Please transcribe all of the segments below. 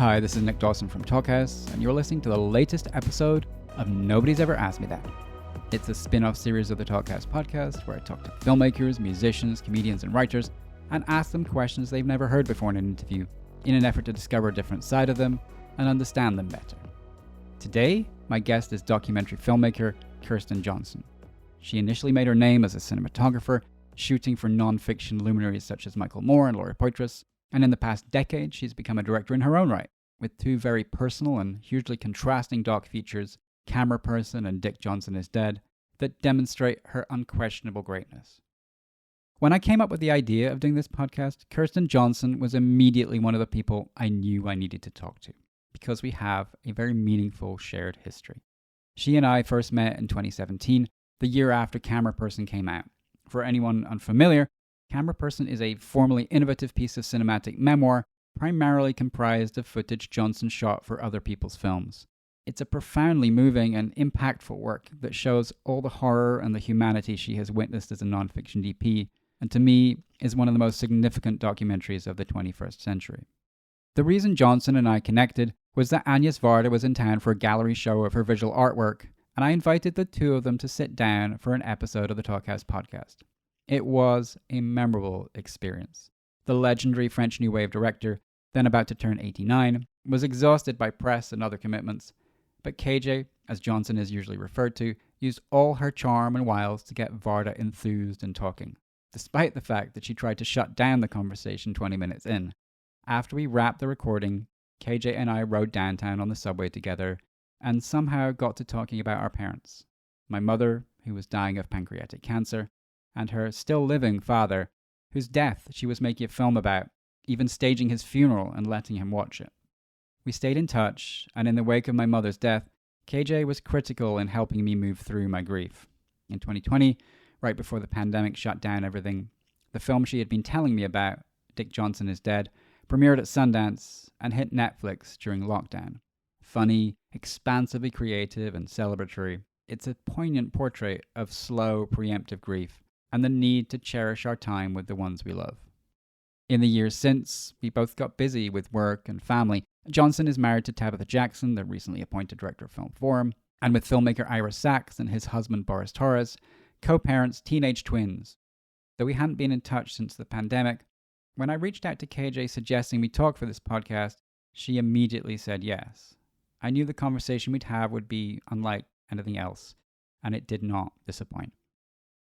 Hi, this is Nick Dawson from Talkhouse, and you're listening to the latest episode of Nobody's Ever Asked Me That. It's a spin-off series of the Talkhouse podcast where I talk to filmmakers, musicians, comedians, and writers and ask them questions they've never heard before in an interview in an effort to discover a different side of them and understand them better. Today, my guest is documentary filmmaker Kirsten Johnson. She initially made her name as a cinematographer, shooting for non-fiction luminaries such as Michael Moore and Laurie Poitras, and in the past decade, she's become a director in her own right, with two very personal and hugely contrasting doc features, Cameraperson and Dick Johnson is Dead, that demonstrate her unquestionable greatness. When I came up with the idea of doing this podcast, Kirsten Johnson was immediately one of the people I knew I needed to talk to, because we have a very meaningful shared history. She and I first met in 2017, the year after Cameraperson came out. For anyone unfamiliar, Cameraperson is a formally innovative piece of cinematic memoir primarily comprised of footage Johnson shot for other people's films. It's a profoundly moving and impactful work that shows all the horror and the humanity she has witnessed as a non-fiction DP, and to me is one of the most significant documentaries of the 21st century. The reason Johnson and I connected was that Agnes Varda was in town for a gallery show of her visual artwork, and I invited the two of them to sit down for an episode of the Talkhouse podcast. It was a memorable experience. The legendary French New Wave director, then about to turn 89, was exhausted by press and other commitments, but KJ, as Johnson is usually referred to, used all her charm and wiles to get Varda enthused and talking, despite the fact that she tried to shut down the conversation 20 minutes in. After we wrapped the recording, KJ and I rode downtown on the subway together and somehow got to talking about our parents. My mother, who was dying of pancreatic cancer, and her still living father, whose death she was making a film about, even staging his funeral and letting him watch it. We stayed in touch, and in the wake of my mother's death, KJ was critical in helping me move through my grief. In 2020, right before the pandemic shut down everything, the film she had been telling me about, Dick Johnson is Dead, premiered at Sundance and hit Netflix during lockdown. Funny, expansively creative, and celebratory, it's a poignant portrait of slow, preemptive grief and the need to cherish our time with the ones we love. In the years since, we both got busy with work and family. Johnson is married to Tabitha Jackson, the recently appointed director of Film Forum, and with filmmaker Ira Sachs and his husband Boris Torres, co-parents teenage twins. Though we hadn't been in touch since the pandemic, when I reached out to KJ suggesting we talk for this podcast, she immediately said yes. I knew the conversation we'd have would be unlike anything else, and it did not disappoint.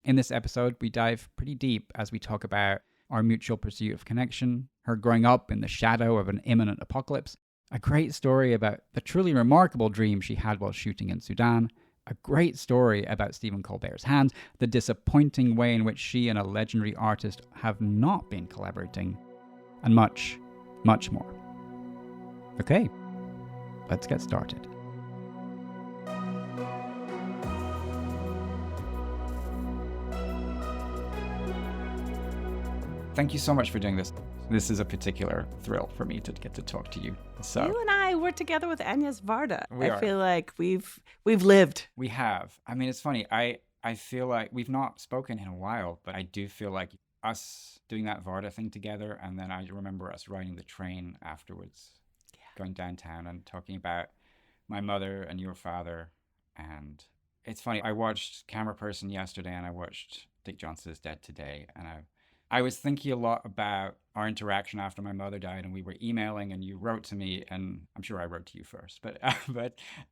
In this episode, we dive pretty deep as we talk about our mutual pursuit of connection, her growing up in the shadow of an imminent apocalypse, a great story about the truly remarkable dream she had while shooting in Sudan, a great story about Stephen Colbert's hands, the disappointing way in which she and a legendary artist have not been collaborating, and much, much more. Okay, let's get started. Thank you so much for doing this. This is a particular thrill for me to get to talk to you. So you and I were together with Agnes Varda. I feel like we've lived. We have. I mean, it's funny. I feel like we've not spoken in a while, but I do feel like us doing that Varda thing together, and then I remember us riding the train afterwards, going downtown and talking about my mother and your father. And it's funny. I watched Cameraperson yesterday, and I watched Dick Johnson is Dead today, and I was thinking a lot about our interaction after my mother died, and we were emailing, and you wrote to me, and I'm sure I wrote to you first, but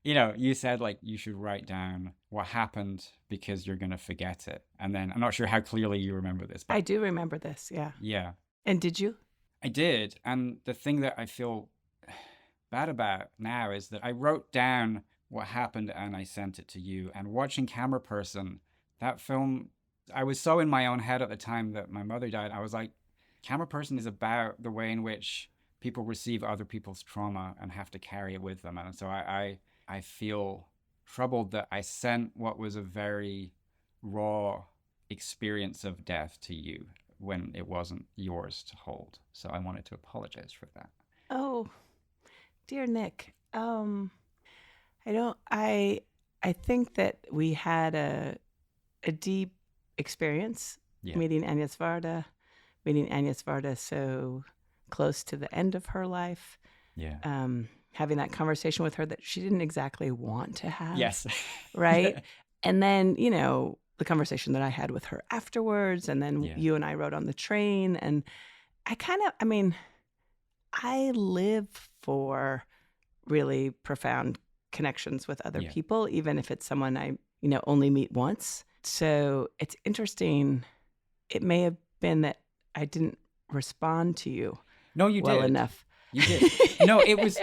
you know, you said like you should write down what happened because you're gonna forget it. And then I'm not sure how clearly you remember this, but I do remember this. Yeah. And did you? I did. And the thing that I feel bad about now is that I wrote down what happened and I sent it to you. And watching Cameraperson, that film, I was so in my own head at the time that my mother died. I was like, Cameraperson is about the way in which people receive other people's trauma and have to carry it with them. And so I feel troubled that I sent what was a very raw experience of death to you when it wasn't yours to hold. So I wanted to apologize for that. Oh, dear Nick. I think that we had a deep experience meeting Agnes Varda so close to the end of her life. having that conversation with her that she didn't exactly want to have. Yes. Right? And then, the conversation that I had with her afterwards, and then you and I rode on the train, and I live for really profound connections with other people, even if it's someone I, only meet once. So it's interesting. It may have been that I didn't respond to you well enough. You did. No, it was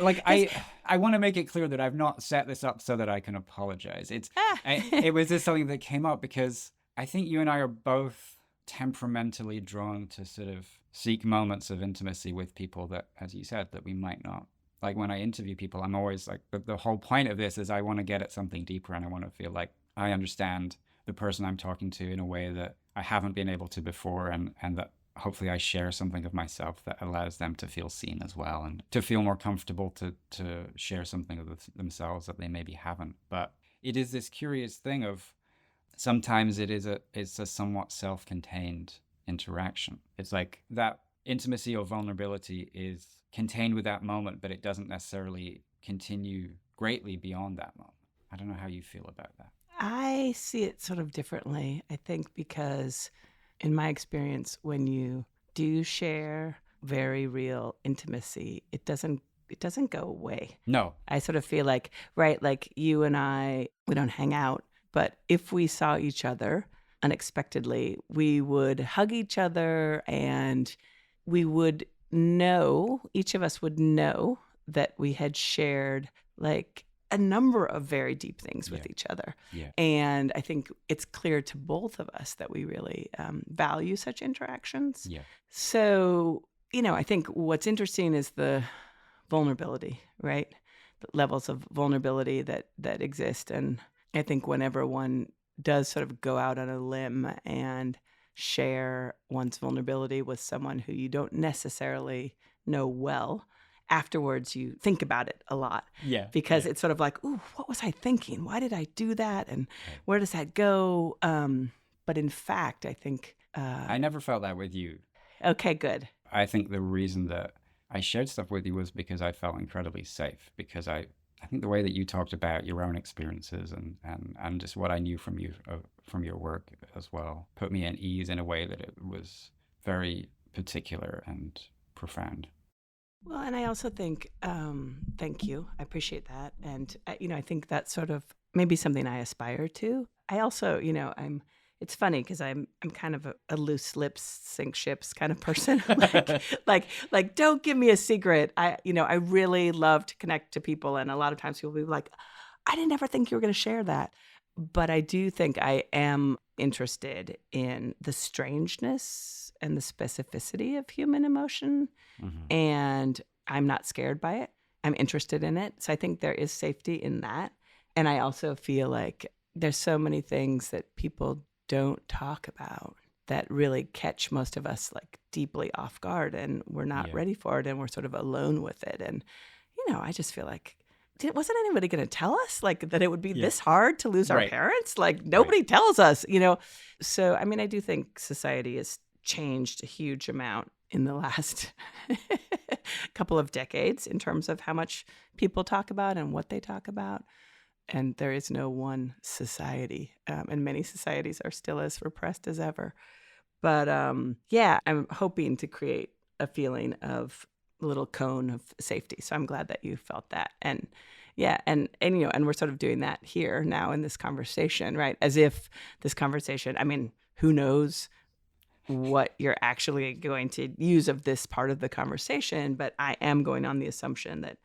like I want to make it clear that I've not set this up so that I can apologize. It was just something that came up because I think you and I are both temperamentally drawn to sort of seek moments of intimacy with people that, as you said, that we might not. Like when I interview people, I'm always like, the whole point of this is I want to get at something deeper, and I want to feel like I understand the person I'm talking to in a way that I haven't been able to before, and that hopefully I share something of myself that allows them to feel seen as well, and to feel more comfortable to share something of themselves that they maybe haven't. But it is this curious thing of sometimes it's a somewhat self-contained interaction. It's like that intimacy or vulnerability is contained with that moment, but it doesn't necessarily continue greatly beyond that moment. I don't know how you feel about that. I see it sort of differently, I think, because in my experience, when you do share very real intimacy, it doesn't go away. No. I sort of feel like, right, like you and I, we don't hang out, but if we saw each other unexpectedly, we would hug each other, and we would know, each of us would know that we had shared like a number of very deep things with each other. Yeah. And I think it's clear to both of us that we really value such interactions. Yeah. So, I think what's interesting is the vulnerability, right? The levels of vulnerability that exist. And I think whenever one does sort of go out on a limb and share one's vulnerability with someone who you don't necessarily know well, afterwards you think about it a lot. Yeah. Because it's sort of like, ooh, what was I thinking? Why did I do that? And where does that go? But in fact, I think... I never felt that with you. Okay, good. I think the reason that I shared stuff with you was because I felt incredibly safe, because I think the way that you talked about your own experiences and just what I knew from you, from your work as well, put me at ease in a way that it was very particular and profound. Well, and I also think, thank you. I appreciate that. And, I think that's sort of maybe something I aspire to. I also, it's funny because I'm kind of a loose lips sink ships kind of person. like don't give me a secret. I really love to connect to people, and a lot of times people will be like, I didn't ever think you were going to share that. But I do think I am interested in the strangeness and the specificity of human emotion, and I'm not scared by it. I'm interested in it. So I think there is safety in that. And I also feel like there's so many things that people don't talk about that really catch most of us like deeply off guard, and we're not ready for it, and we're sort of alone with it. And, I just feel like, wasn't anybody going to tell us like that it would be this hard to lose our parents? Like nobody tells us, So, I mean, I do think society has changed a huge amount in the last couple of decades in terms of how much people talk about and what they talk about. And there is no one society, and many societies are still as repressed as ever. But I'm hoping to create a feeling of a little cone of safety. So I'm glad that you felt that. And and we're sort of doing that here now in this conversation, right? As if this conversation, I mean, who knows what you're actually going to use of this part of the conversation, but I am going on the assumption that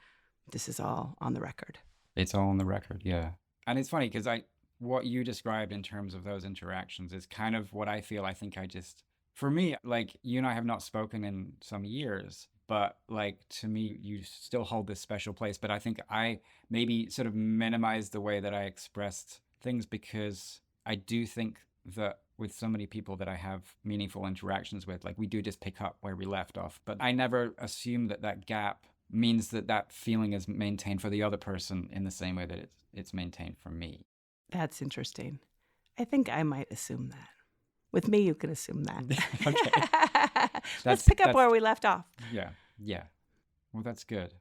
this is all on the record. It's all on the record, yeah. And it's funny because what you described in terms of those interactions is kind of what I feel. I think for me, like you and I have not spoken in some years, but like to me, you still hold this special place. But I think I maybe sort of minimized the way that I expressed things, because I do think that with so many people that I have meaningful interactions with, like we do just pick up where we left off. But I never assume that gap means that feeling is maintained for the other person in the same way that it's maintained for me. That's interesting. I think I might assume that. With me, you can assume that. Okay. Let's pick up where we left off. Yeah. Well, that's good.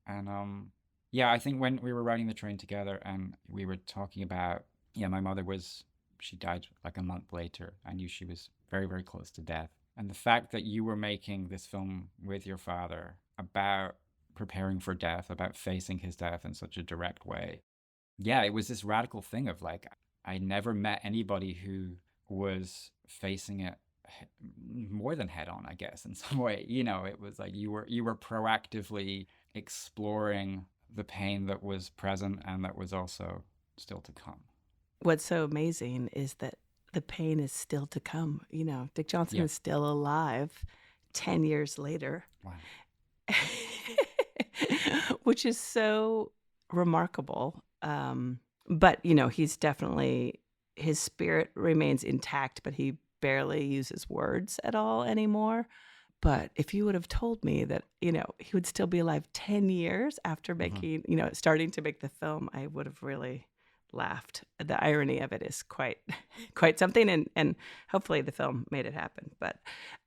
And yeah, I think when we were riding the train together and we were talking about, yeah, my mother was, she died like a month later. I knew she was very, very close to death. And the fact that you were making this film with your father about preparing for death, about facing his death in such a direct way. Yeah, it was this radical thing of like, I never met anybody who was facing it more than head on, I guess, in some way. You know, it was like you were proactively exploring the pain that was present and that was also still to come. What's so amazing is that the pain is still to come. You know, Dick Johnson Yeah. is still alive 10 years later. Wow. Which is so remarkable. But, you know, he's definitely, his spirit remains intact, but he barely uses words at all anymore. But if you would have told me that, you know, he would still be alive 10 years after making, you know, starting to make the film, I would have really laughed. The irony of it is quite something. And hopefully the film made it happen. But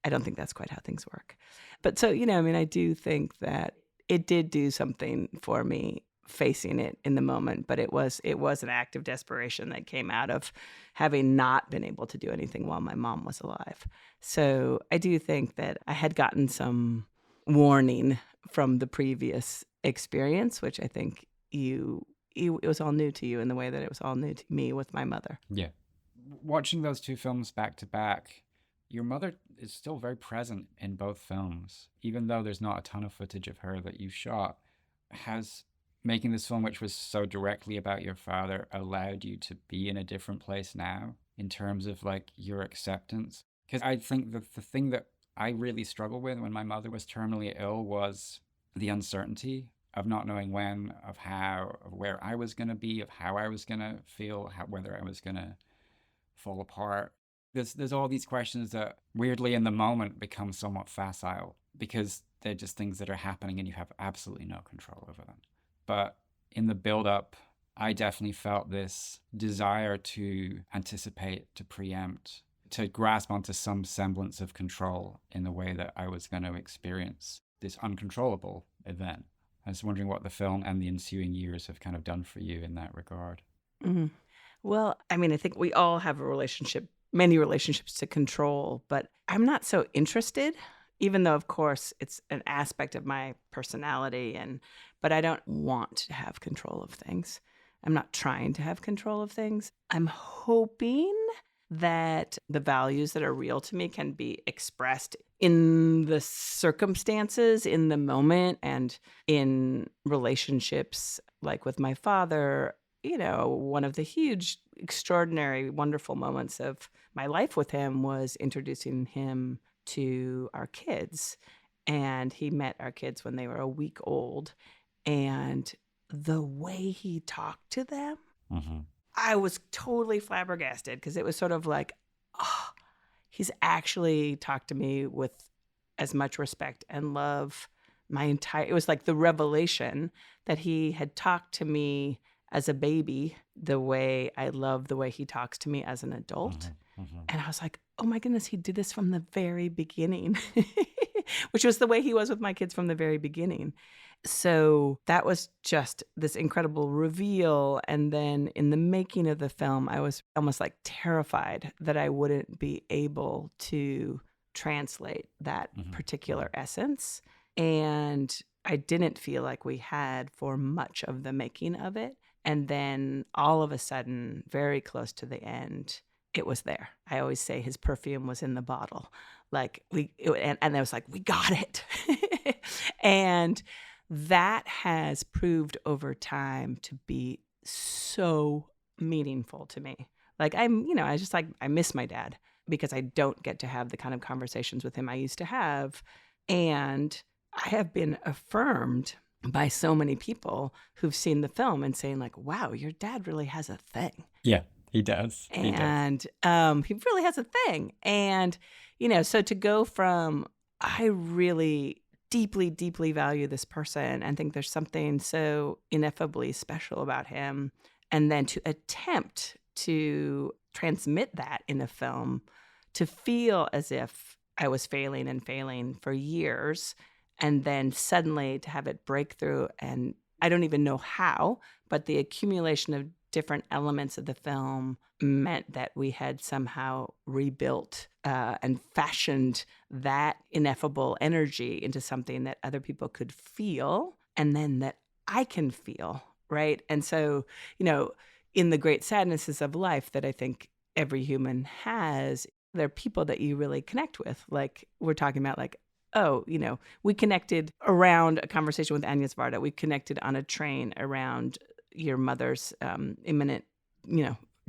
I don't think that's quite how things work. But so, you know, I mean, I do think that it did do something for me facing it in the moment, but it was an act of desperation that came out of having not been able to do anything while my mom was alive. So I do think that I had gotten some warning from the previous experience, which I think it was all new to you in the way that it was all new to me with my mother. Yeah. Watching those two films back to back, your mother is still very present in both films, even though there's not a ton of footage of her that you shot. Has making this film, which was so directly about your father, allowed you to be in a different place now in terms of like your acceptance? Because I think that the thing that I really struggled with when my mother was terminally ill was the uncertainty of not knowing when, of how, of where I was going to be, of how I was going to feel, whether I was going to fall apart. There's all these questions that weirdly in the moment become somewhat facile because they're just things that are happening and you have absolutely no control over them. But in the build-up, I definitely felt this desire to anticipate, to preempt, to grasp onto some semblance of control in the way that I was going to experience this uncontrollable event. I was wondering what the film and the ensuing years have kind of done for you in that regard. Mm-hmm. Well, I mean, I think we all have many relationships to control, but I'm not so interested, even though, of course, it's an aspect of my personality, but I don't want to have control of things. I'm not trying to have control of things. I'm hoping that the values that are real to me can be expressed in the circumstances, in the moment, and in relationships like with my father. You know, one of the huge, extraordinary, wonderful moments of my life with him was introducing him to our kids. And he met our kids when they were a week old. And the way he talked to them, I was totally flabbergasted because it was sort of like, oh, he's actually talked to me with as much respect and love it was like the revelation that he had talked to me as a baby the way I love the way he talks to me as an adult. And I was like, oh my goodness, he did this from the very beginning, which was the way he was with my kids from the very beginning. So that was just this incredible reveal. And then in the making of the film, I was almost like terrified that I wouldn't be able to translate that particular essence. And I didn't feel like we had for much of the making of it. And then all of a sudden, very close to the end, it was there. I always say his perfume was in the bottle. And I was like, we got it. And that has proved over time to be so meaningful to me. Like I miss my dad because I don't get to have the kind of conversations with him I used to have. And I have been affirmed by so many people who've seen the film and saying like, wow, your dad really has a thing. Yeah, he does. And he really has a thing. And, you know, so to go from, I really deeply, deeply value this person and think there's something so ineffably special about him, and then to attempt to transmit that in a film, to feel as if I was failing and failing for years, and then suddenly to have it break through, and I don't even know how, but the accumulation of different elements of the film meant that we had somehow rebuilt and fashioned that ineffable energy into something that other people could feel, and then that I can feel, right? And so, in the great sadnesses of life that I think every human has, there are people that you really connect with. Like we're talking about, like, oh, we connected around a conversation with Agnes Varda. We connected on a train around your mother's imminent,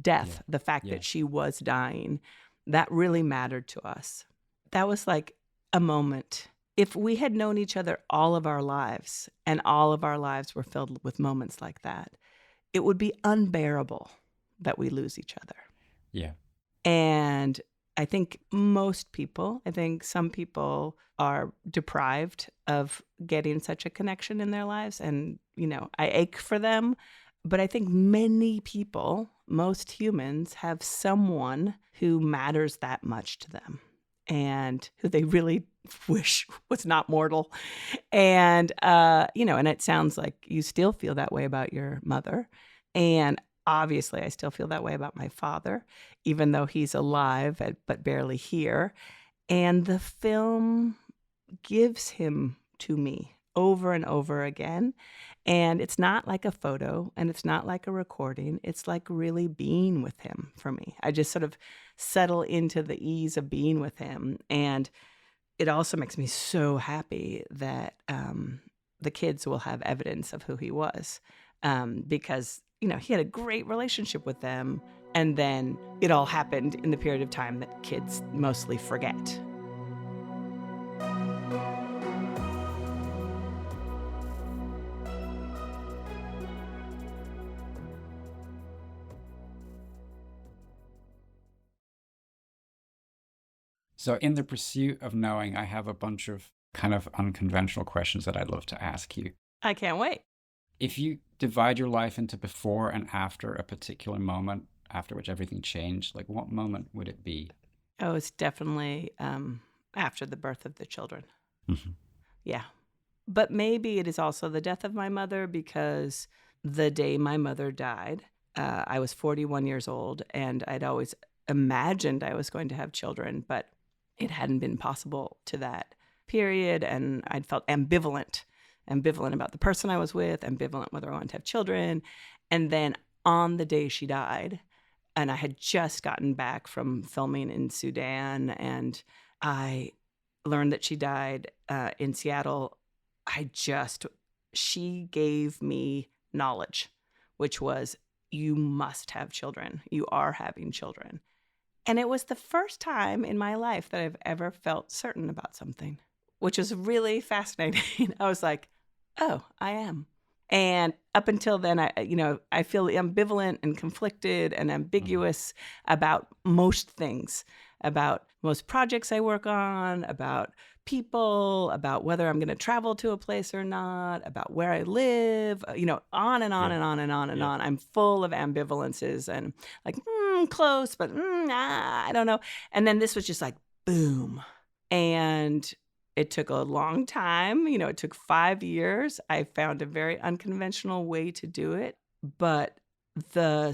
death, Yeah. the fact that she was dying. That really mattered to us. That was like a moment. If we had known each other all of our lives and all of our lives were filled with moments like that, it would be unbearable that we lose each other. Yeah. And I think some people are deprived of getting such a connection in their lives. And, I ache for them. But I think many people, most humans, have someone who matters that much to them and who they really wish was not mortal. And, and it sounds like you still feel that way about your mother. And obviously, I still feel that way about my father, even though he's alive but barely here. And the film gives him to me over and over again. And it's not like a photo and it's not like a recording. It's like really being with him for me. I just sort of settle into the ease of being with him. And it also makes me so happy that the kids will have evidence of who he was because, he had a great relationship with them. And then it all happened in the period of time that kids mostly forget. So in the pursuit of knowing, I have a bunch of kind of unconventional questions that I'd love to ask you. I can't wait. If you divide your life into before and after a particular moment, after which everything changed, like what moment would it be? Oh, it's definitely after the birth of the children. Mm-hmm. Yeah. But maybe it is also the death of my mother, because the day my mother died, I was 41 years old, and I'd always imagined I was going to have children, but it hadn't been possible to that period. And I'd felt ambivalent about the person I was with, ambivalent whether I wanted to have children. And then on the day she died, and I had just gotten back from filming in Sudan, and I learned that she died in Seattle. She gave me knowledge, which was, you must have children. You are having children. And it was the first time in my life that I've ever felt certain about something, which is really fascinating. I was like, oh, I am. And up until then, I feel ambivalent and conflicted and ambiguous about most things, about most projects I work on, about people, about whether I'm going to travel to a place or not, about where I live, on and on and on and on and on. I'm full of ambivalences and like, close, but I don't know. And then this was just like, boom. And it took a long time. It took 5 years. I found a very unconventional way to do it. But the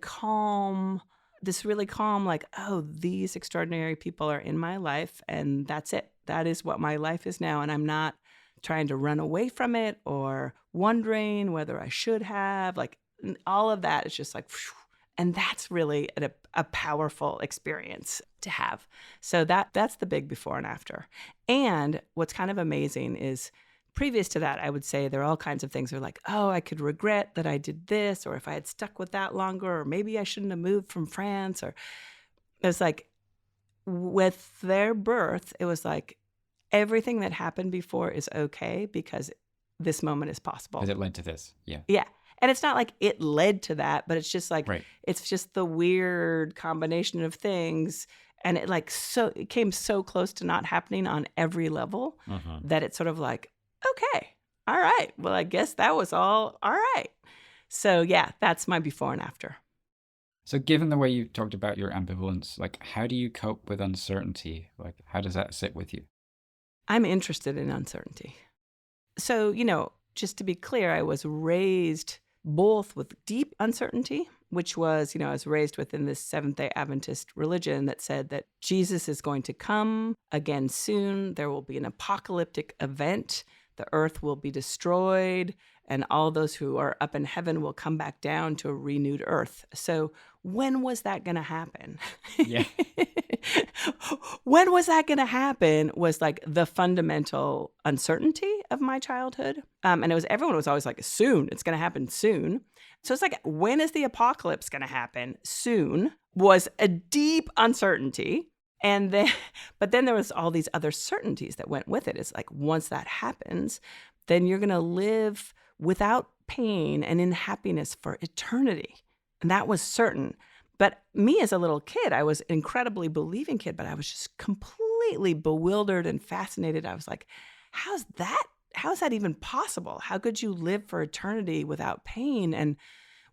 calm, this really calm, like, oh, these extraordinary people are in my life, and that's it. That is what my life is now. And I'm not trying to run away from it or wondering whether I should have. Like, all of that is just like, whew. And that's really a powerful experience to have. So that's the big before and after. And what's kind of amazing is, previous to that, I would say there are all kinds of things that are like, oh, I could regret that I did this, or if I had stuck with that longer, or maybe I shouldn't have moved from France. Or it was like, with their birth, it was like, everything that happened before is okay because this moment is possible. Because it led to this. Yeah. Yeah. And it's not like it led to that, but it's just like, It's just the weird combination of things. And it came so close to not happening on every level that it's sort of like, okay, all right, well, I guess that was all right. So yeah, that's my before and after. So given the way you talked about your ambivalence, like, how do you cope with uncertainty? Like, how does that sit with you? I'm interested in uncertainty. So, just to be clear, I was raised both with deep uncertainty, which was, I was raised within this Seventh-day Adventist religion that said that Jesus is going to come again soon. There will be an apocalyptic event. The earth will be destroyed, and all those who are up in heaven will come back down to a renewed earth. So when was that going to happen? Yeah. When was that going to happen was like the fundamental uncertainty of my childhood. And everyone was always like, soon, it's going to happen soon. So it's like, when is the apocalypse going to happen? Soon was a deep uncertainty. And then, but then there was all these other certainties that went with it. It's like, once that happens, then you're going to live without pain and in happiness for eternity. And that was certain. But me as a little kid, I was an incredibly believing kid, but I was just completely bewildered and fascinated. I was like, how is that even possible? How could you live for eternity without pain? And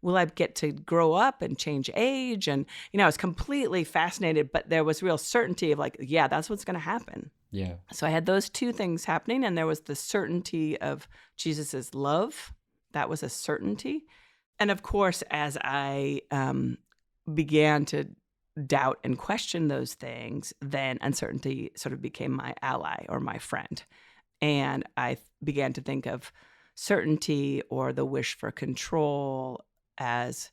will I get to grow up and change age? And, I was completely fascinated, but there was real certainty of like, yeah, that's what's going to happen. Yeah. So I had those two things happening, and there was the certainty of Jesus's love. That was a certainty. And of course, as I began to doubt and question those things, then uncertainty sort of became my ally or my friend. And I began to think of certainty or the wish for control as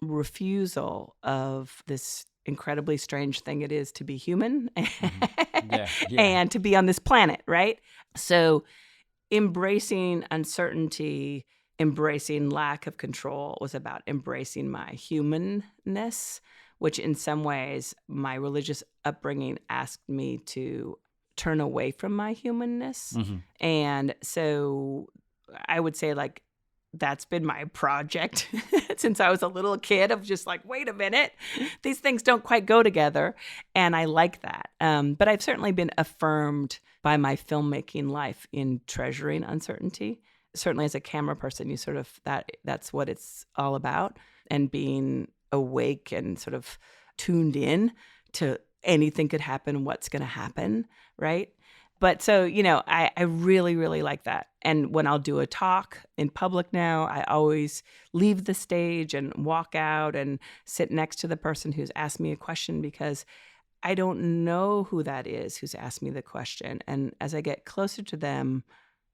refusal of this incredibly strange thing it is to be human and to be on this planet, right? So embracing uncertainty, embracing lack of control was about embracing my humanness, which in some ways my religious upbringing asked me to turn away from my humanness. Mm-hmm. And so I would say like, that's been my project since I was a little kid of just like, wait a minute, these things don't quite go together. And I like that. But I've certainly been affirmed by my filmmaking life in treasuring uncertainty. Certainly as a camera person, you sort of, that's what it's all about. And being awake and sort of tuned in to anything could happen, what's going to happen, right? But so, I really, really like that. And when I'll do a talk in public now, I always leave the stage and walk out and sit next to the person who's asked me a question, because I don't know who that is who's asked me the question. And as I get closer to them,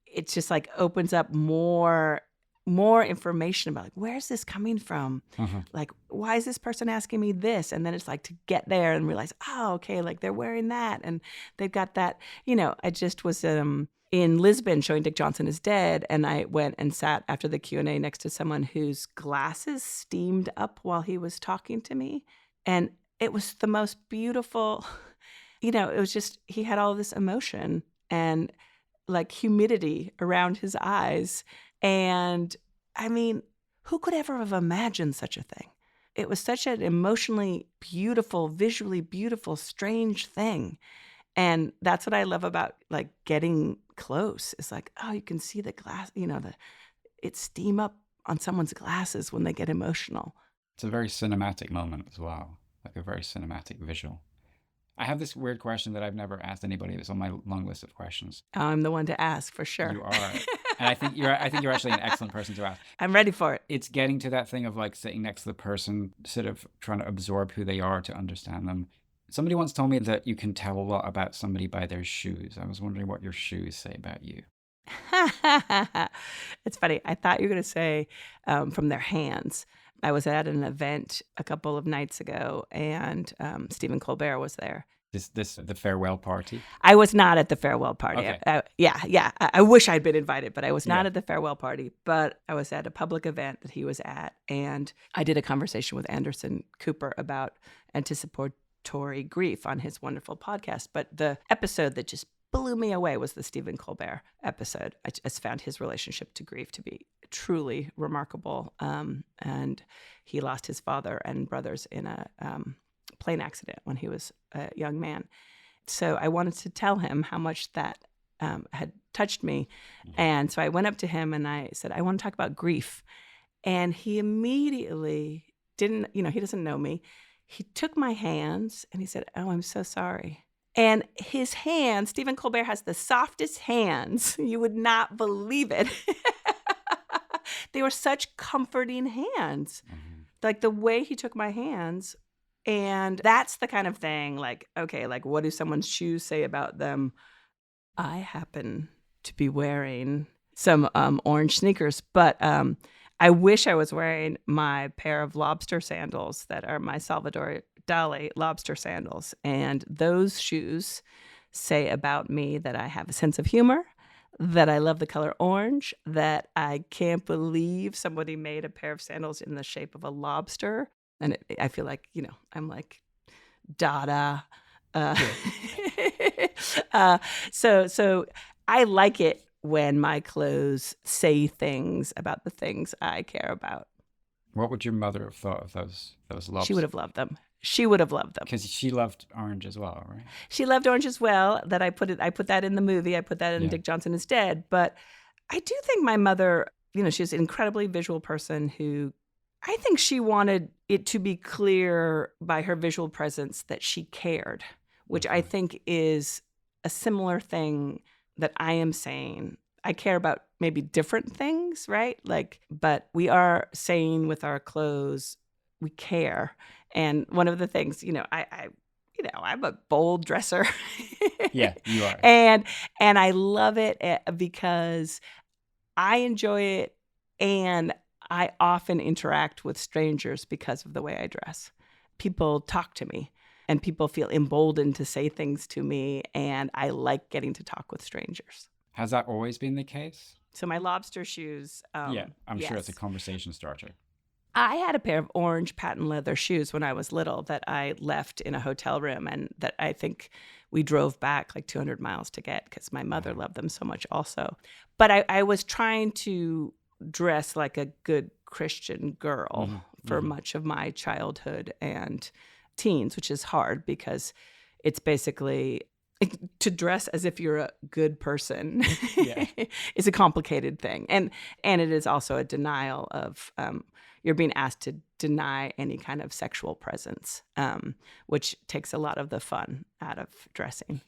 it's just like opens up more information about like, where's this coming from? Mm-hmm. Like, why is this person asking me this? And then it's like to get there and realize, oh, okay, like they're wearing that and they've got that. I just was in Lisbon showing Dick Johnson is Dead, and I went and sat after the Q&A next to someone whose glasses steamed up while he was talking to me. And it was the most beautiful, it was just, he had all this emotion and like humidity around his eyes. And I mean, who could ever have imagined such a thing? It was such an emotionally beautiful, visually beautiful, strange thing. And that's what I love about like getting close. It's like, oh, you can see the glass, it steam up on someone's glasses when they get emotional. It's a very cinematic moment as well, like a very cinematic visual. I have this weird question that I've never asked anybody. That's on my long list of questions. I'm the one to ask for sure. You are. And I think you're actually an excellent person to ask. I'm ready for it. It's getting to that thing of like sitting next to the person, sort of trying to absorb who they are to understand them. Somebody once told me that you can tell a lot about somebody by their shoes. I was wondering what your shoes say about you. It's funny. I thought you were going to say from their hands. I was at an event a couple of nights ago, and Stephen Colbert was there. The farewell party? I was not at the farewell party. Okay. Yeah. I wish I'd been invited, but I was not at the farewell party. But I was at a public event that he was at, and I did a conversation with Anderson Cooper about anticipatory grief on his wonderful podcast. But the episode that just blew me away was the Stephen Colbert episode. I just found his relationship to grief to be truly remarkable. And he lost his father and brothers in a plane accident when he was a young man. So I wanted to tell him how much that had touched me. Mm-hmm. And so I went up to him and I said, I want to talk about grief. And he immediately didn't, he doesn't know me. He took my hands and he said, oh, I'm so sorry. And his hands, Stephen Colbert has the softest hands. You would not believe it. They were such comforting hands. Like the way he took my hands. And that's the kind of thing like, okay, like what do someone's shoes say about them? I happen to be wearing some orange sneakers, but I wish I was wearing my pair of lobster sandals that are my Salvador Dali lobster sandals. And those shoes say about me that I have a sense of humor, that I love the color orange, that I can't believe somebody made a pair of sandals in the shape of a lobster. And I feel like, I'm like Dada. So I like it when my clothes say things about the things I care about. What would your mother have thought of those lobsters? She would have loved them. She would have loved them. Because she loved orange as well, right? She loved orange as well. I put that in the movie. I put that in Dick Johnson instead. But I do think my mother, she's an incredibly visual person who I think she wanted it to be clear by her visual presence that she cared, which I think is a similar thing that I am saying. I care about maybe different things, right? But we are saying with our clothes, we care. And one of the things, I'm a bold dresser. Yeah, you are. And I love it because I enjoy it, and I often interact with strangers because of the way I dress. People talk to me, and people feel emboldened to say things to me, and I like getting to talk with strangers. Has that always been the case? So my lobster shoes. I'm sure it's a conversation starter. I had a pair of orange patent leather shoes when I was little that I left in a hotel room, and that I think we drove back like 200 miles to get because my mother loved them so much also. But I was trying to dress like a good Christian girl for much of my childhood and teens, which is hard because it's basically to dress as if you're a good person is a complicated thing. And it is also a denial of you're being asked to deny any kind of sexual presence, which takes a lot of the fun out of dressing.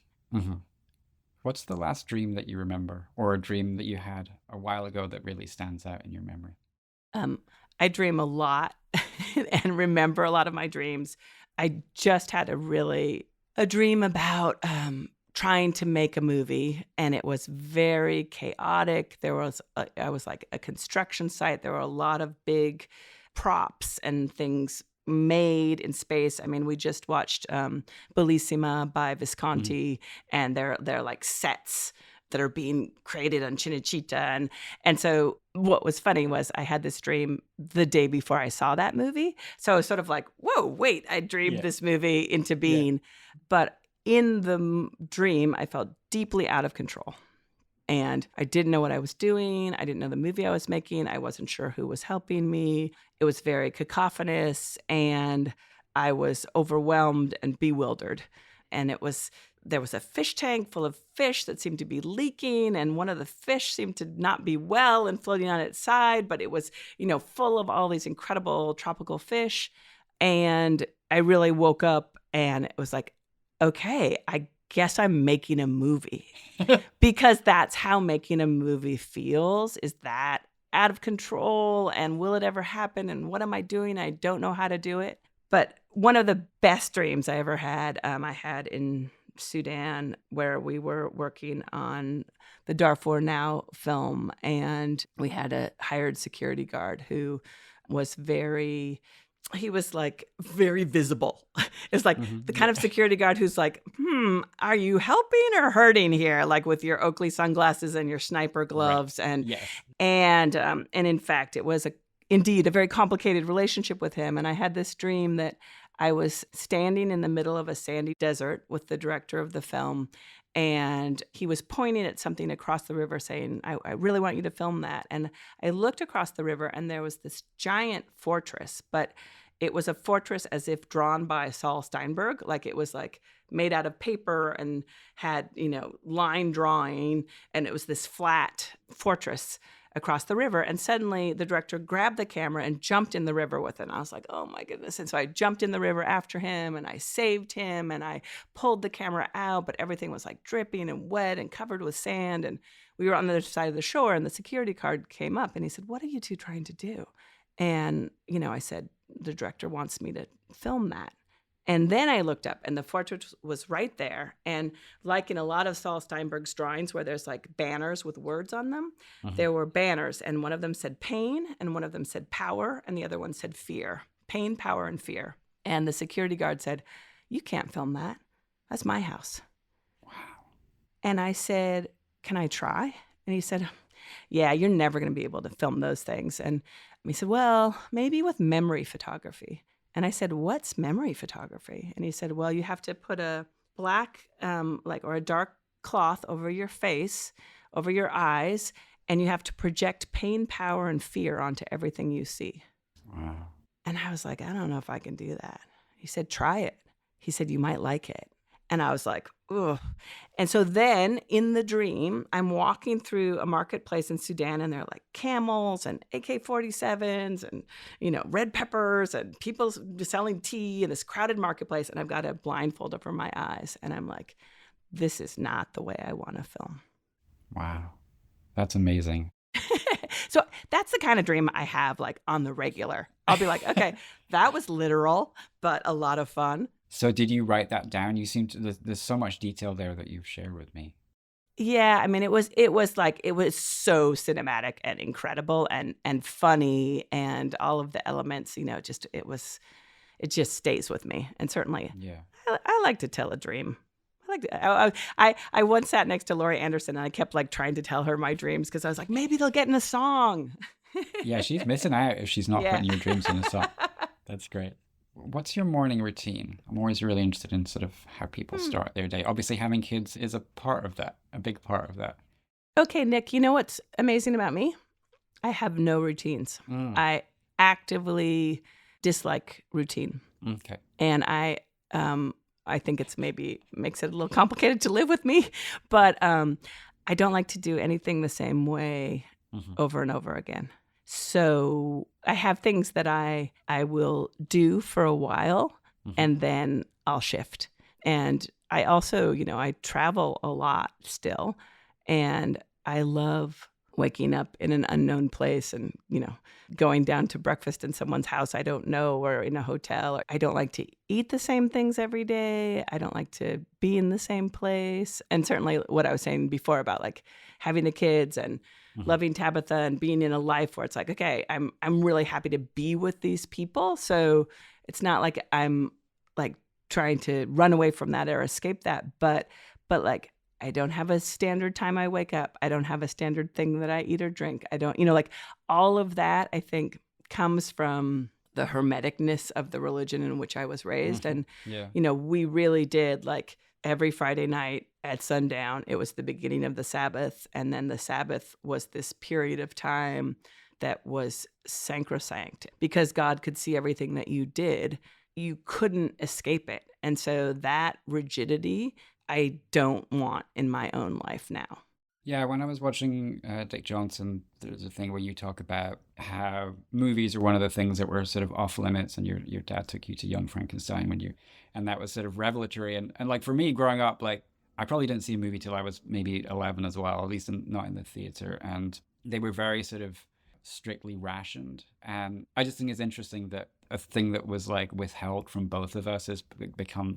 What's the last dream that you remember, or a dream that you had a while ago that really stands out in your memory? I dream a lot and remember a lot of my dreams. I just had a dream about trying to make a movie, and it was very chaotic. I was like a construction site. There were a lot of big props and things made in space. I mean, we just watched Bellissima by Visconti, and they're like sets that are being created on Cinecittà. And so what was funny was I had this dream the day before I saw that movie. So I was sort of like, whoa, wait, I dreamed this movie into being. Yeah. But in the dream, I felt deeply out of control. And I didn't know what I was doing. I didn't know the movie I was making. I wasn't sure who was helping me. It was very cacophonous, and I was overwhelmed and bewildered. And there was a fish tank full of fish that seemed to be leaking, and one of the fish seemed to not be well and floating on its side, but it was, full of all these incredible tropical fish. And I really woke up and it was like, okay, I guess I'm making a movie. Because that's how making a movie feels, is that out of control, and will it ever happen, and what am I doing? I don't know how to do it. But one of the best dreams I ever had, I had in Sudan, where we were working on the Darfur Now film, and we had a hired security guard who was very visible. It's like the kind of security guard who's like, are you helping or hurting here? Like with your Oakley sunglasses and your sniper gloves. Right. And in fact, it was indeed a very complicated relationship with him. And I had this dream that I was standing in the middle of a sandy desert with the director of the film, and he was pointing at something across the river saying, I really want you to film that. And I looked across the river, and there was this giant fortress, but it was a fortress as if drawn by Saul Steinberg. Like it was like made out of paper and had, line drawing, and it was this flat fortress across the river. And suddenly the director grabbed the camera and jumped in the river with it. And I was like, oh my goodness. And so I jumped in the river after him and I saved him and I pulled the camera out, but everything was like dripping and wet and covered with sand. And we were on the other side of the shore and the security guard came up and he said, what are you two trying to do? And, I said, the director wants me to film that. And then I looked up and the fortress was right there. And like in a lot of Saul Steinberg's drawings where there's like banners with words on them, there were banners. And one of them said pain and one of them said power and the other one said fear. Pain, power, and fear. And the security guard said, you can't film that. That's my house. Wow. And I said, can I try? And he said, yeah, you're never going to be able to film those things. And he said, well, maybe with memory photography. And I said, what's memory photography? And he said, well, you have to put a black or a dark cloth over your face, over your eyes, and you have to project pain, power, and fear onto everything you see. Wow. And I was like, I don't know if I can do that. He said, try it. He said, you might like it. And I was like, ugh. And so then in the dream, I'm walking through a marketplace in Sudan and there are like camels and AK-47s and, red peppers and people selling tea in this crowded marketplace. And I've got a blindfold over my eyes. And I'm like, this is not the way I want to film. Wow. That's amazing. So that's the kind of dream I have like on the regular. I'll be like, okay, that was literal, but a lot of fun. So did you write that down? You seem to, there's so much detail there that you've shared with me. Yeah, I mean, it was so cinematic and incredible and funny and all of the elements, it just stays with me. And certainly, yeah, I like to tell a dream. I once sat next to Laurie Anderson and I kept like trying to tell her my dreams because I was like, maybe they'll get in a song. Yeah, she's missing out if she's not putting your dreams in a song. That's great. What's your morning routine? I'm always really interested in sort of how people start their day. Obviously, having kids is a part of that, a big part of that. Okay, Nick, you know what's amazing about me? I have no routines. I actively dislike routine. Okay. And I think it's maybe makes it a little complicated to live with me, but I don't like to do anything the same way over and over again. So I have things that I will do for a while and then I'll shift. And I also, I travel a lot still and I love waking up in an unknown place and, going down to breakfast in someone's house I don't know or in a hotel. I don't like to eat the same things every day. I don't like to be in the same place. And certainly what I was saying before about like having the kids and loving Tabitha and being in a life where it's like, okay, I'm really happy to be with these people. So it's not like I'm like trying to run away from that or escape that, but like I don't have a standard time I wake up. I don't have a standard thing that I eat or drink. I don't, like all of that I think comes from the hermeticness of the religion in which I was raised. And, we really did like every Friday night at sundown, it was the beginning of the Sabbath. And then the Sabbath was this period of time that was sacrosanct because God could see everything that you did. You couldn't escape it. And so that rigidity, I don't want in my own life now. Yeah, when I was watching Dick Johnson, there's a thing where you talk about how movies are one of the things that were sort of off limits, and your dad took you to Young Frankenstein and that was sort of revelatory. And like for me growing up, like I probably didn't see a movie till I was maybe 11 as well, at least not in the theater. And they were very sort of strictly rationed. And I just think it's interesting that a thing that was like withheld from both of us has become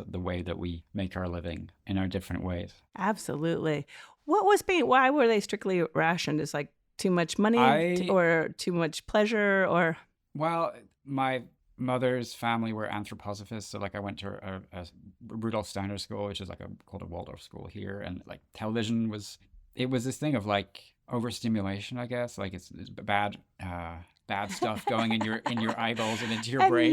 the way that we make our living in our different ways. Absolutely. Why were they strictly rationed? Is like too much money or too much pleasure or? Well, my mother's family were anthroposophists. So like I went to a Rudolf Steiner school, which is called a Waldorf school here. And like television was this thing of like overstimulation, I guess. Like it's bad stuff going in your eyeballs and into your brain.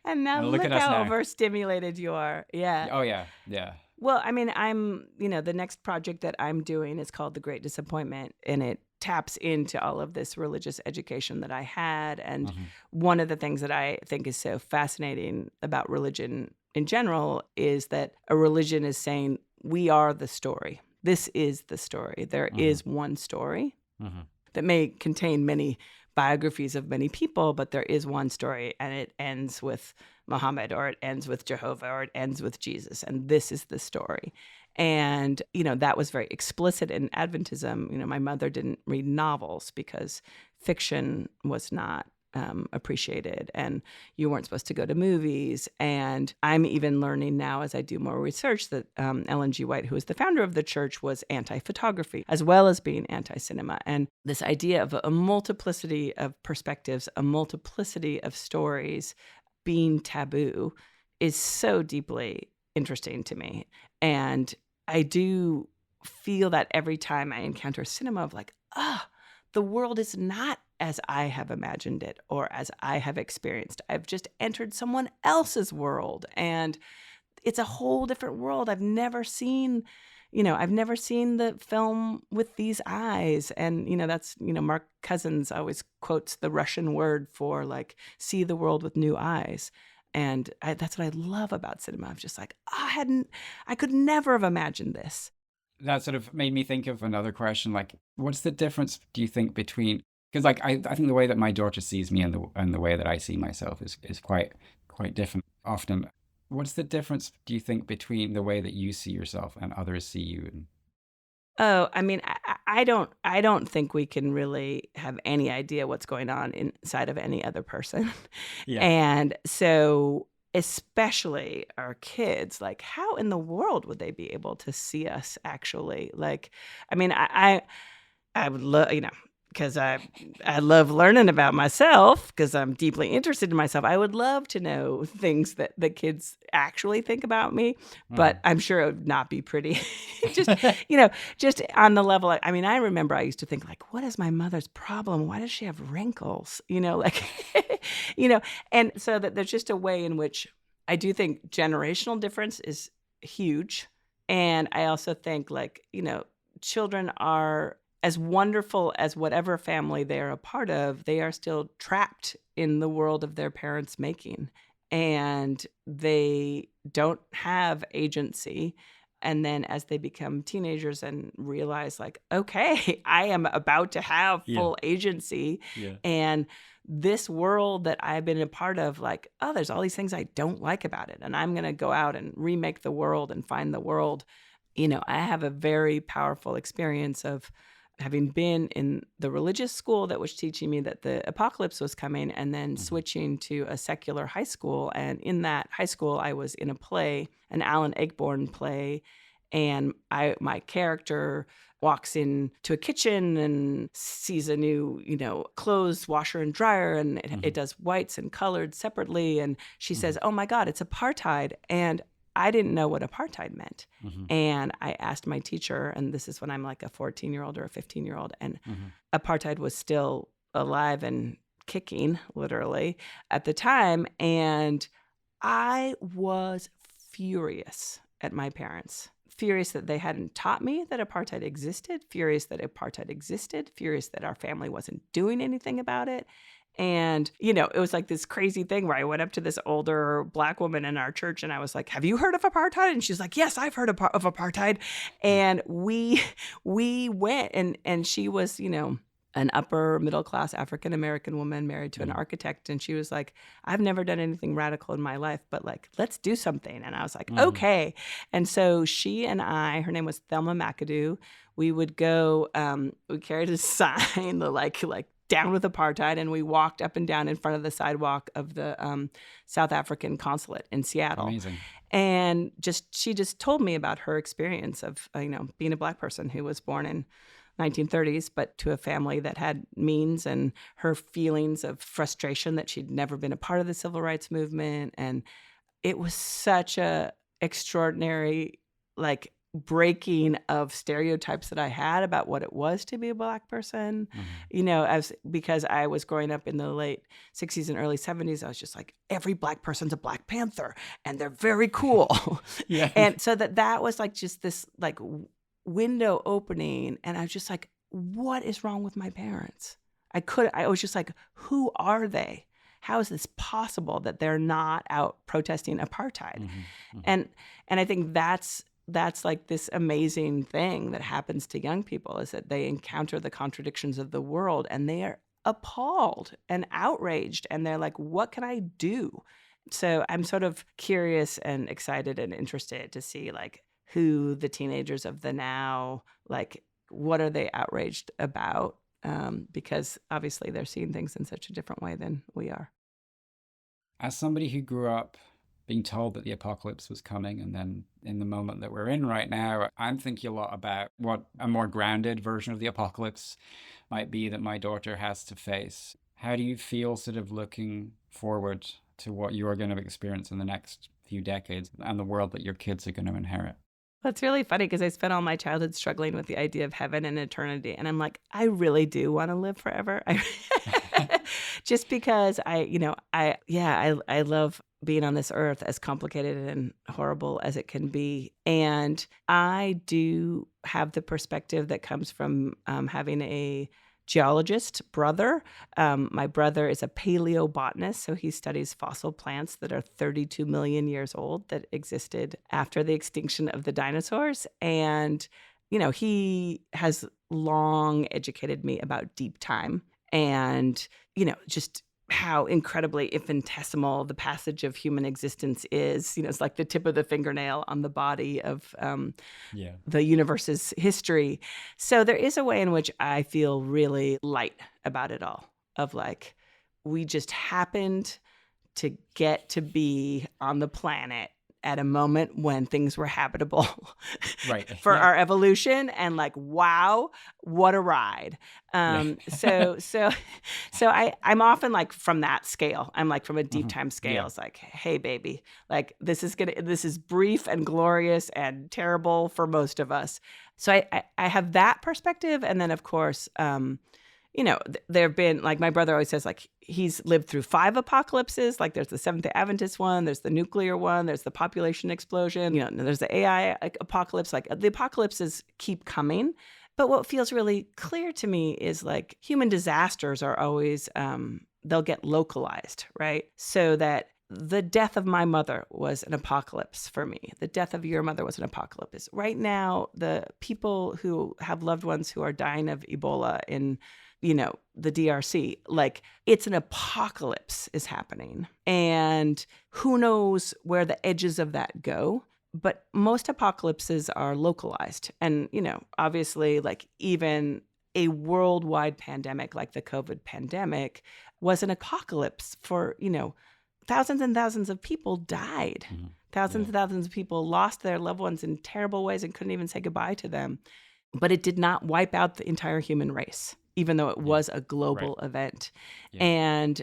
And now look at how overstimulated you are. Yeah. Oh yeah. Yeah. Well, I mean, I'm, the next project that I'm doing is called The Great Disappointment, and it taps into all of this religious education that I had. And one of the things that I think is so fascinating about religion in general is that a religion is saying, we are the story. This is the story. There is one story. that may contain many biographies of many people, but there is one story and it ends with Muhammad, or it ends with Jehovah, or it ends with Jesus. And this is the story. And, that was very explicit in Adventism. My mother didn't read novels because fiction was not appreciated, and you weren't supposed to go to movies. And I'm even learning now, as I do more research, that Ellen G. White, who is the founder of the church, was anti-photography as well as being anti-cinema. And this idea of a multiplicity of perspectives, a multiplicity of stories being taboo is so deeply interesting to me. And I do feel that every time I encounter cinema of like, the world is not as I have imagined it or as I have experienced. I've just entered someone else's world, and it's a whole different world. I've never seen the film with these eyes. And, that's, Mark Cousins always quotes the Russian word for like, see the world with new eyes. And that's what I love about cinema. I'm just like, I could never have imagined this. That sort of made me think of another question. Like, what's the difference, do you think, between, because like I think the way that my daughter sees me and the way that I see myself is quite different often. What's the difference, do you think, between the way that you see yourself and others see you? Oh, I mean, I don't think we can really have any idea what's going on inside of any other person. Yeah. And so, especially our kids, like, how in the world would they be able to see us actually? Like, I mean, I would love, because I love learning about myself because I'm deeply interested in myself. I would love to know things that the kids actually think about me, but I'm sure it would not be pretty. just on the level. I mean, I remember I used to think like, what is my mother's problem? Why does she have wrinkles? And so that there's just a way in which I do think generational difference is huge. And I also think like, children are as wonderful as whatever family they are a part of, they are still trapped in the world of their parents' making. And they don't have agency. And then as they become teenagers and realize like, okay, I am about to have full agency. Yeah. And this world that I've been a part of, like, there's all these things I don't like about it. And I'm going to go out and remake the world and find the world. I have a very powerful experience of having been in the religious school that was teaching me that the apocalypse was coming, and then switching to a secular high school. And in that high school, I was in a play, an Alan Ayckbourn play, and my character walks into a kitchen and sees a new, clothes washer and dryer, and it does whites and colored separately. And she says, "Oh my God, it's apartheid." And I didn't know what apartheid meant. And I asked my teacher, and this is when I'm like a 14-year-old or a 15-year-old, and apartheid was still alive and kicking, literally, at the time. And I was furious at my parents, furious that they hadn't taught me that apartheid existed, furious that our family wasn't doing anything about it. And, it was like this crazy thing where I went up to this older Black woman in our church and I was like, "Have you heard of apartheid?" And she's like, "Yes, I've heard of apartheid." And we went, and she was, an upper middle class African American woman married to an architect. And she was like, "I've never done anything radical in my life, but like, let's do something." And I was like, okay. And so she and I, her name was Thelma McAdoo, we would go, we carried a sign like down with apartheid, and we walked up and down in front of the sidewalk of the South African consulate in Seattle. Amazing. And she just told me about her experience of being a Black person who was born in 1930s, but to a family that had means, and her feelings of frustration that she'd never been a part of the civil rights movement. And it was such a extraordinary breaking of stereotypes that I had about what it was to be a Black person, because I was growing up in the late 60s and early 70s. I was just like, every Black person's a Black Panther and they're very cool. Yeah. And so that was like just this like window opening. And I was just like, what is wrong with my parents? I was just like, who are they? How is this possible that they're not out protesting apartheid? And I think that's that's like this amazing thing that happens to young people, is that they encounter the contradictions of the world and they are appalled and outraged, and they're like, what can I do? So I'm sort of curious and excited and interested to see like who the teenagers of the now, like what are they outraged about? Because obviously they're seeing things in such a different way than we are. As somebody who grew up being told that the apocalypse was coming, and then in the moment that we're in right now, I'm thinking a lot about what a more grounded version of the apocalypse might be that my daughter has to face. How do you feel sort of looking forward to what you're going to experience in the next few decades and the world that your kids are going to inherit? Well, it's really funny because I spent all my childhood struggling with the idea of heaven and eternity. And I'm like, I really do want to live forever. Just because I love being on this earth, as complicated and horrible as it can be. And I do have the perspective that comes from having a geologist brother. My brother is a paleobotanist, so he studies fossil plants that are 32 million years old that existed after the extinction of the dinosaurs. And, he has long educated me about deep time and, just how incredibly infinitesimal the passage of human existence is. It's like the tip of the fingernail on the body of the universe's history. So there is a way in which I feel really light about it all, of like, we just happened to get to be on the planet at a moment when things were habitable for our evolution, and like, wow, what a ride. So I'm often like from that scale. I'm like from a deep time scale. It's like, hey baby, like this is brief and glorious and terrible for most of us. So I have that perspective. And then of course, there have been, like, my brother always says, like, he's lived through 5 apocalypses. Like, there's the Seventh-day Adventist one, there's the nuclear one, there's the population explosion, there's the AI apocalypse. Like, the apocalypses keep coming. But what feels really clear to me is, like, human disasters are always, they'll get localized, right? So that the death of my mother was an apocalypse for me. The death of your mother was an apocalypse. Right now, the people who have loved ones who are dying of Ebola in the DRC, like, it's an apocalypse is happening. And who knows where the edges of that go. But most apocalypses are localized. And, obviously, like, even a worldwide pandemic like the COVID pandemic was an apocalypse for, thousands and thousands of people died. Thousands and thousands of people lost their loved ones in terrible ways and couldn't even say goodbye to them. But it did not wipe out the entire human race, even though it was a global event. And,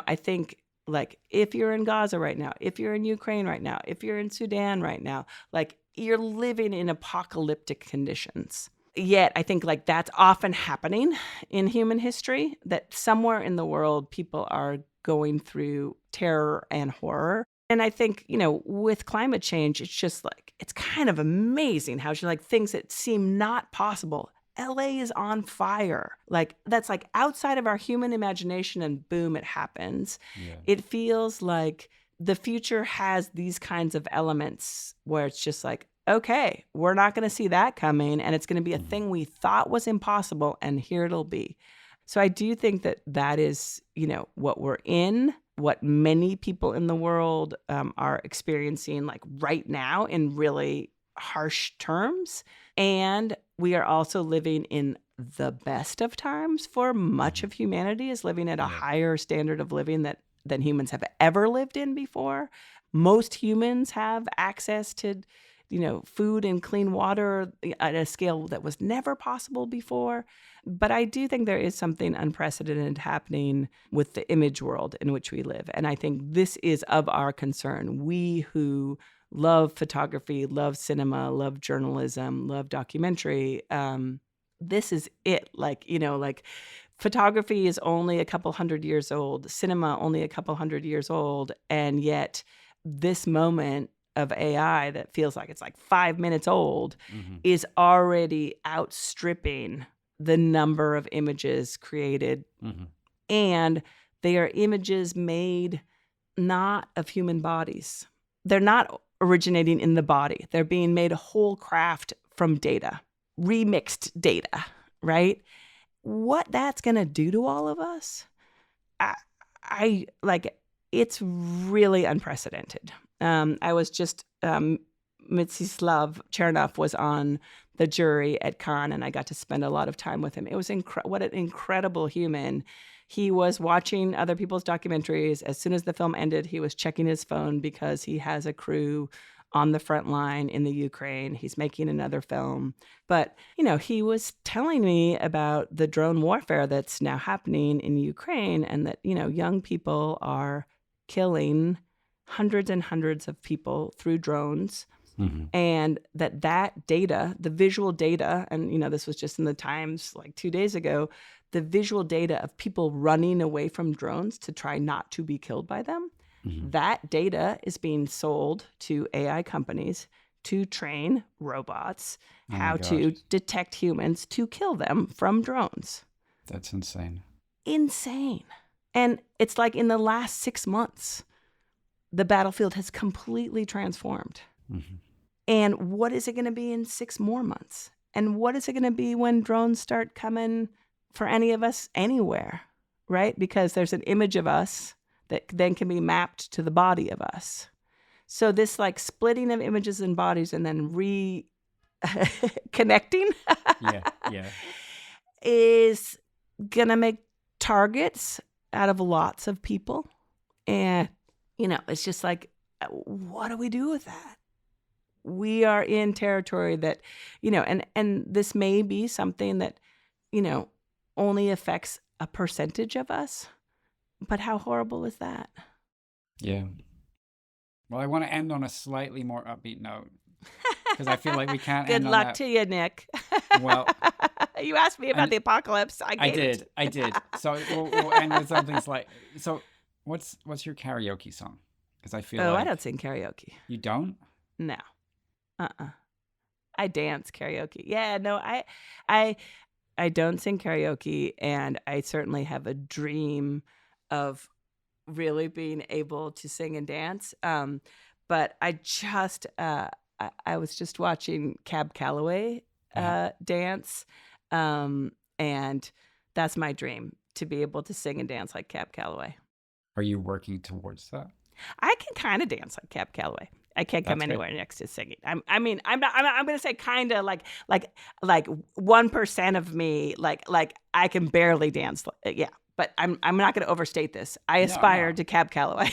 I think, like, if you're in Gaza right now, if you're in Ukraine right now, if you're in Sudan right now, like, you're living in apocalyptic conditions. Yet I think, like, that's often happening in human history, that somewhere in the world people are going through terror and horror. And I think, with climate change, it's just like, it's kind of amazing how she, like, things that seem not possible. LA is on fire. Like, that's like outside of our human imagination, and boom, it happens. It feels like the future has these kinds of elements where it's just like, okay, we're not going to see that coming, and it's going to be a thing we thought was impossible, and here it'll be. So I do think that is, what we're in, what many people in the world are experiencing, like, right now in really harsh terms. And we are also living in the best of times, for much of humanity is living at a higher standard of living than humans have ever lived in before. Most humans have access to, food and clean water at a scale that was never possible before. But I do think there is something unprecedented happening with the image world in which we live. And I think this is of our concern. We who love photography, love cinema, love journalism, love documentary, this is it. Like, photography is only a couple hundred years old, cinema only a couple hundred years old, and yet this moment of AI that feels like it's like 5 minutes old is already outstripping the number of images created. And they are images made not of human bodies. They're not originating in the body. They're being made a whole craft from data, remixed data, right? What that's going to do to all of us, I like, it's really unprecedented. I was just, Mstislav Chernov was on the jury at Cannes, and I got to spend a lot of time with him. It was what an incredible human. He was watching other people's documentaries. As soon as the film ended, he was checking his phone because he has a crew on the front line in the Ukraine. He's making another film. But, he was telling me about the drone warfare that's now happening in Ukraine, and that, young people are killing hundreds and hundreds of people through drones. Mm-hmm. And that data, the visual data, and, this was just in the Times like 2 days ago, the visual data of people running away from drones to try not to be killed by them, mm-hmm. that data is being sold to AI companies to train robots how to detect humans to kill them from drones. That's insane. Insane. And it's like in the last 6 months, the battlefield has completely transformed. Mm-hmm. And what is it going to be in 6 more months? And what is it going to be when drones start coming for any of us anywhere, right? Because there's an image of us that then can be mapped to the body of us. So this like splitting of images and bodies and then connecting is going to make targets out of lots of people. And, it's just like, what do we do with that? We are in territory that, and this may be something that, only affects a percentage of us. But how horrible is that? Yeah. Well, I want to end on a slightly more upbeat note, because I feel like we can't end on that. Good luck to you, Nick. Well, you asked me about the apocalypse. I did. So we'll end with something slight. So what's your karaoke song? Because I feel I don't sing karaoke. You don't? No. I dance karaoke. Yeah, no, I don't sing karaoke, and I certainly have a dream of really being able to sing and dance. But I just, I was just watching Cab Calloway dance, and that's my dream, to be able to sing and dance like Cab Calloway. Are you working towards that? I can kind of dance like Cab Calloway. I can't come anywhere next to singing. I'm going to say kind of like 1% of me, like I can barely dance. Yeah. But I'm not going to overstate this. I aspire to Cab Calloway.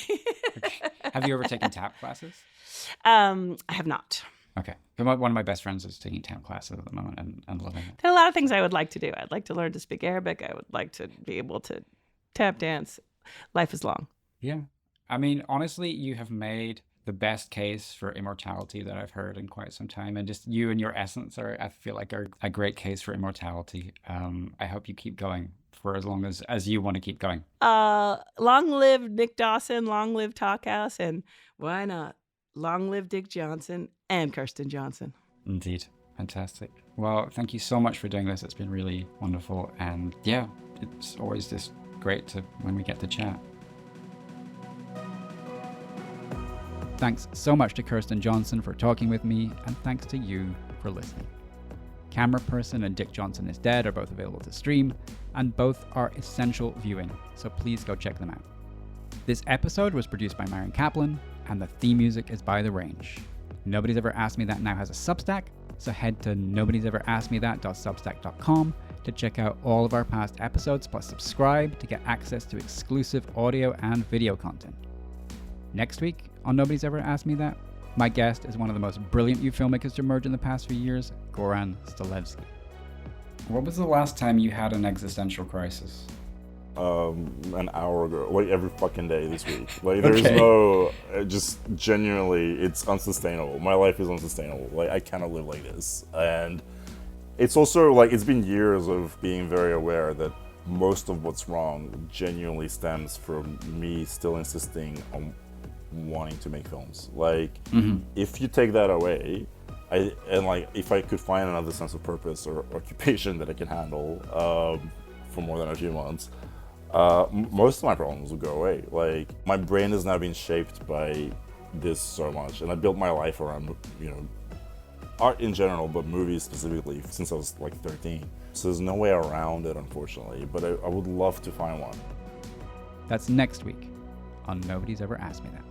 Okay. Have you ever taken tap classes? I have not. Okay. One of my best friends is taking tap classes at the moment and loving it. There are a lot of things I would like to do. I'd like to learn to speak Arabic. I would like to be able to tap dance. Life is long. Yeah. I mean, honestly, you have made the best case for immortality that I've heard in quite some time. And just you and your essence I feel like are a great case for immortality. I hope you keep going for as long as you want to keep going. Long live Nick Dawson, long live Talkhouse, and why not? Long live Dick Johnson and Kirsten Johnson. Indeed. Fantastic. Well, thank you so much for doing this. It's been really wonderful. And yeah, it's always just great when we get to chat. Thanks so much to Kirsten Johnson for talking with me, and thanks to you for listening. Cameraperson and Dick Johnson is Dead are both available to stream, and both are essential viewing, so please go check them out. This episode was produced by Marion Kaplan, and the theme music is by The Range. Nobody's Ever Asked Me That now has a Substack, so head to nobody'sever-asked-me-that.substack.com to check out all of our past episodes, plus subscribe to get access to exclusive audio and video content. Next week on Nobody's Ever Asked Me That, my guest is one of the most brilliant youth filmmakers to emerge in the past few years, Goran Stalevsky. What was the last time you had an existential crisis? An hour ago, like every fucking day this week. Like there's no, just genuinely, it's unsustainable. My life is unsustainable. Like I cannot live like this. And it's also like, it's been years of being very aware that most of what's wrong genuinely stems from me still insisting on wanting to make films. Like, if you take that away, if I could find another sense of purpose or occupation that I can handle for more than a few months, most of my problems will go away. Like, my brain has now been shaped by this so much, and I built my life around, art in general, but movies specifically, since I was like 13. So there's no way around it, unfortunately, but I would love to find one. That's next week on Nobody's Ever Asked Me That.